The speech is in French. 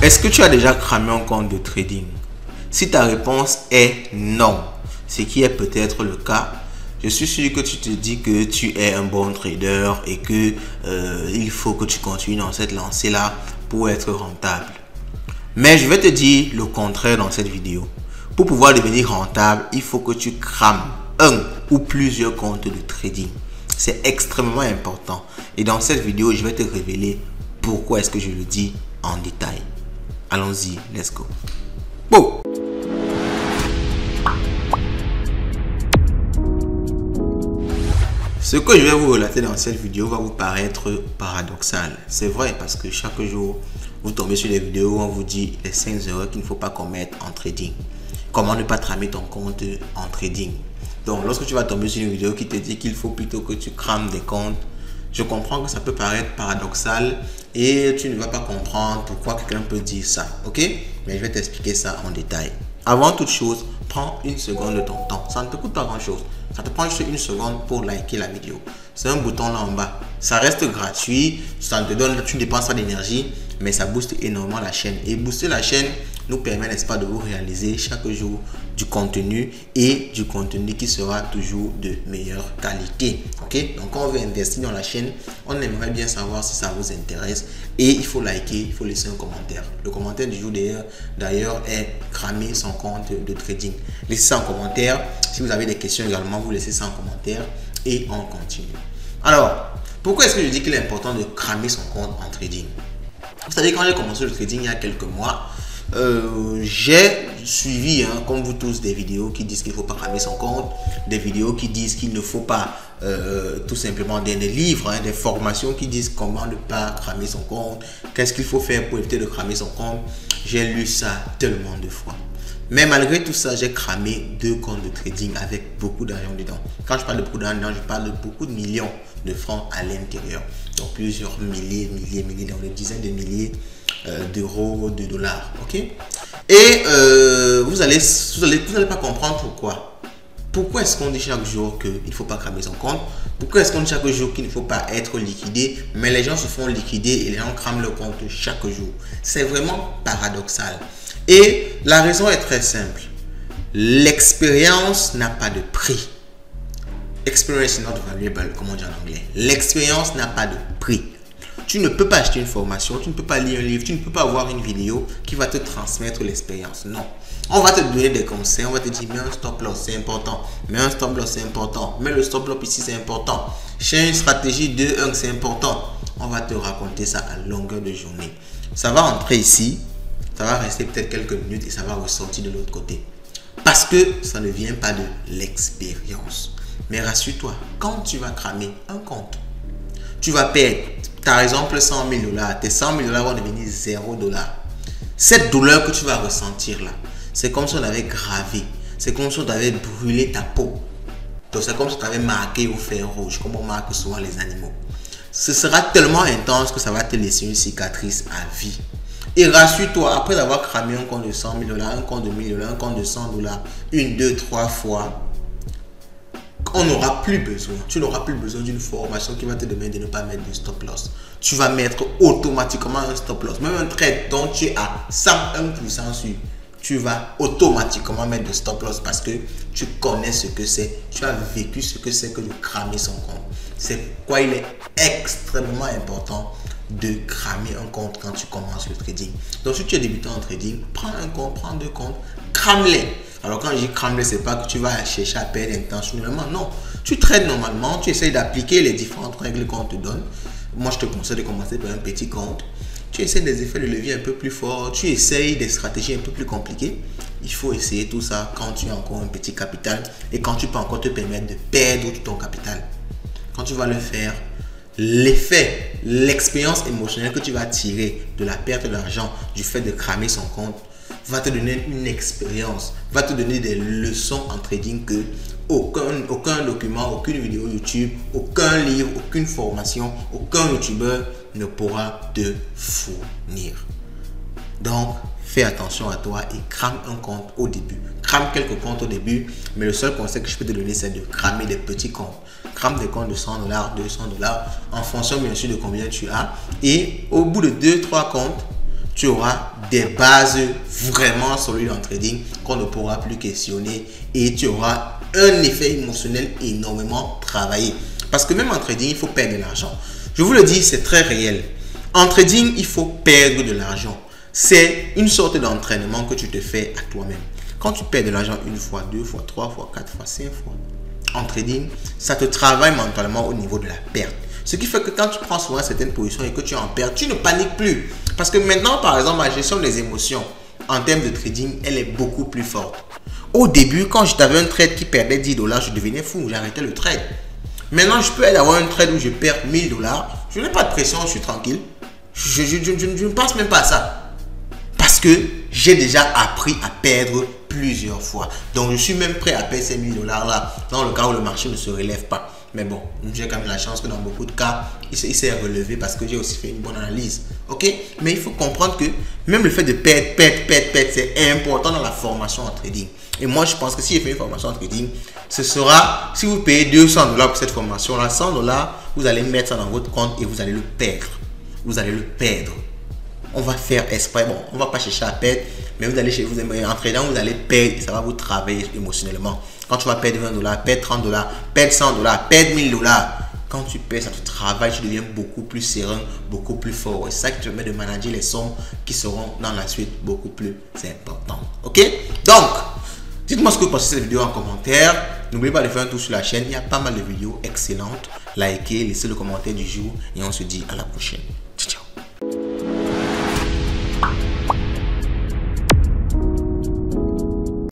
Est-ce que tu as déjà cramé un compte de trading? Si ta réponse est non, ce qui est peut-être le cas, je suis sûr que tu te dis que tu es un bon trader et que il faut que tu continues dans cette lancée-là pour être rentable. Mais je vais te dire le contraire dans cette vidéo. Pour pouvoir devenir rentable, il faut que tu crames un ou plusieurs comptes de trading. C'est extrêmement important. Et dans cette vidéo, je vais te révéler pourquoi est-ce que je le dis en détail. Allons-y, let's go. Bon. Ce que je vais vous relater dans cette vidéo va vous paraître paradoxal. C'est vrai parce que chaque jour, vous tombez sur des vidéos où on vous dit les 5 erreurs qu'il ne faut pas commettre en trading. Comment ne pas tramer ton compte en trading. Donc, lorsque tu vas tomber sur une vidéo qui te dit qu'il faut plutôt que tu crames des comptes, je comprends que ça peut paraître paradoxal et tu ne vas pas comprendre pourquoi quelqu'un peut dire ça, ok? Mais je vais t'expliquer ça en détail. Avant toute chose, prends une seconde de ton temps. Ça ne te coûte pas grand chose. Ça te prend juste une seconde pour liker la vidéo. C'est un bouton là en bas. Ça reste gratuit. Ça te donne, tu ne dépenses pas d'énergie, mais ça booste énormément la chaîne. Et booster la chaîne nous permet, n'est-ce pas, de vous réaliser chaque jour du contenu et du contenu qui sera toujours de meilleure qualité. Ok? Donc, quand on veut investir dans la chaîne, on aimerait bien savoir si ça vous intéresse et il faut liker, il faut laisser un commentaire. Le commentaire du jour d'ailleurs est cramer son compte de trading. Laissez ça en commentaire. Si vous avez des questions également, vous laissez ça en commentaire et on continue. Alors, pourquoi est-ce que je dis qu'il est important de cramer son compte en trading? Vous savez, quand j'ai commencé le trading il y a quelques mois, j'ai suivi, comme vous tous, des vidéos qui disent qu'il ne faut pas cramer son compte, des vidéos qui disent qu'il ne faut pas tout simplement des livres, des formations qui disent comment ne pas cramer son compte, qu'est-ce qu'il faut faire pour éviter de cramer son compte. J'ai lu ça tellement de fois. Mais malgré tout ça, j'ai cramé 2 comptes de trading avec beaucoup d'argent dedans. Quand je parle de beaucoup d'argent, je parle de beaucoup de millions de francs à l'intérieur. Donc plusieurs milliers, dans des dizaines de milliers d'euros, de dollars. Ok? Et vous n'allez pas comprendre pourquoi. Pourquoi est-ce qu'on dit chaque jour qu'il ne faut pas cramer son compte? Pourquoi est-ce qu'on dit chaque jour qu'il ne faut pas être liquidé? Mais les gens se font liquider et les gens crament leur compte chaque jour. C'est vraiment paradoxal. Et la raison est très simple. L'expérience n'a pas de prix. Experience is not valuable, comme on dit en anglais. L'expérience n'a pas de prix. Tu ne peux pas acheter une formation, tu ne peux pas lire un livre, tu ne peux pas voir une vidéo qui va te transmettre l'expérience. Non. On va te donner des conseils, on va te dire, mets un stop loss, c'est important. Mets un stop loss, c'est important. Mets le stop loss ici, c'est important. Change une stratégie 2-1, c'est important. On va te raconter ça à longueur de journée. Ça va entrer ici, ça va rester peut-être quelques minutes et ça va ressortir de l'autre côté. Parce que ça ne vient pas de l'expérience. Mais rassure-toi, quand tu vas cramer un compte, tu vas perdre, par exemple, 100 000 $. Tes 100 000 $ vont devenir 0 $. Cette douleur que tu vas ressentir là, c'est comme si on avait gravé. C'est comme si on avait brûlé ta peau. Donc c'est comme si on avait marqué au fer rouge, comme on marque souvent les animaux. Ce sera tellement intense que ça va te laisser une cicatrice à vie. Et rassure-toi, après avoir cramé un compte de 100 000 $, un compte de 1000 $, un compte de 100 $, 1, 2, 3 fois, on n'aura plus besoin. Tu n'auras plus besoin d'une formation qui va te demander de ne pas mettre de stop loss. Tu vas mettre automatiquement un stop loss. Même un trade dont tu es à 101% sûr, tu vas automatiquement mettre de stop loss parce que tu connais ce que c'est. Tu as vécu ce que c'est que de cramer son compte. C'est pourquoi il est extrêmement important de cramer un compte quand tu commences le trading. Donc si tu es débutant en trading, prends un compte, prends 2 comptes, crame-les. Alors quand je dis crame-les, c'est pas que tu vas chercher à perdre intentionnellement, non. Tu trades normalement, tu essayes d'appliquer les différentes règles qu'on te donne. Moi je te conseille de commencer par un petit compte. Tu essaies des effets de levier un peu plus forts, tu essayes des stratégies un peu plus compliquées. Il faut essayer tout ça quand tu as encore un petit capital et quand tu peux encore te permettre de perdre tout ton capital. Quand tu vas le faire, l'effet, l'expérience émotionnelle que tu vas tirer de la perte d'argent, du fait de cramer son compte, va te donner une expérience, va te donner des leçons en trading que aucun document, aucune vidéo YouTube, aucun livre, aucune formation, aucun youtubeur ne pourra te fournir. Donc, fais attention à toi et crame un compte au début. Crame quelques comptes au début, mais le seul conseil que je peux te donner, c'est de cramer des petits comptes. Crame des comptes de 100 $, 200 $, en fonction bien sûr de combien tu as. Et au bout de 2-3 comptes, tu auras des bases vraiment solides en trading qu'on ne pourra plus questionner et tu auras un effet émotionnel énormément travaillé. Parce que même en trading, il faut perdre de l'argent. Je vous le dis, c'est très réel. En trading, il faut perdre de l'argent. C'est une sorte d'entraînement que tu te fais à toi-même. Quand tu perds de l'argent une fois, deux fois, trois fois, quatre fois, cinq fois, en trading, ça te travaille mentalement au niveau de la perte. Ce qui fait que quand tu prends souvent certaines positions et que tu en perds, tu ne paniques plus. Parce que maintenant, par exemple, ma gestion des émotions en termes de trading, elle est beaucoup plus forte. Au début, quand j'avais un trade qui perdait 10 $, je devenais fou, j'arrêtais le trade. Maintenant, je peux avoir un trade où je perds 1000 $. Je n'ai pas de pression, je suis tranquille. Je ne pense même pas à ça. Parce que j'ai déjà appris à perdre plusieurs fois. Donc, je suis même prêt à perdre ces 1000 $ là dans le cas où le marché ne se relève pas. Mais bon, j'ai quand même la chance que dans beaucoup de cas, il s'est relevé parce que j'ai aussi fait une bonne analyse. Ok? Mais il faut comprendre que même le fait de perdre, c'est important dans la formation en trading. Et moi, je pense que si j'ai fait une formation en trading, ce sera, si vous payez 200 $ pour cette formation-là, 100 $, vous allez mettre ça dans votre compte et vous allez le perdre. Vous allez le perdre. On va faire exprès. Bon, on ne va pas chercher à perdre, mais vous allez chez vous, en trading, vous allez perdre et ça va vous travailler émotionnellement. Quand tu vas perdre 20 $, perdre 30 $, perdre 100 $, perdre 1000 $, quand tu perds, ça te travaille, tu deviens beaucoup plus serein, beaucoup plus fort. Et c'est ça qui te permet de manager les sommes qui seront dans la suite beaucoup plus importantes. Ok? Donc, dites-moi ce que vous pensez de cette vidéo en commentaire. N'oubliez pas de faire un tour sur la chaîne. Il y a pas mal de vidéos excellentes. Likez, laissez le commentaire du jour et on se dit à la prochaine.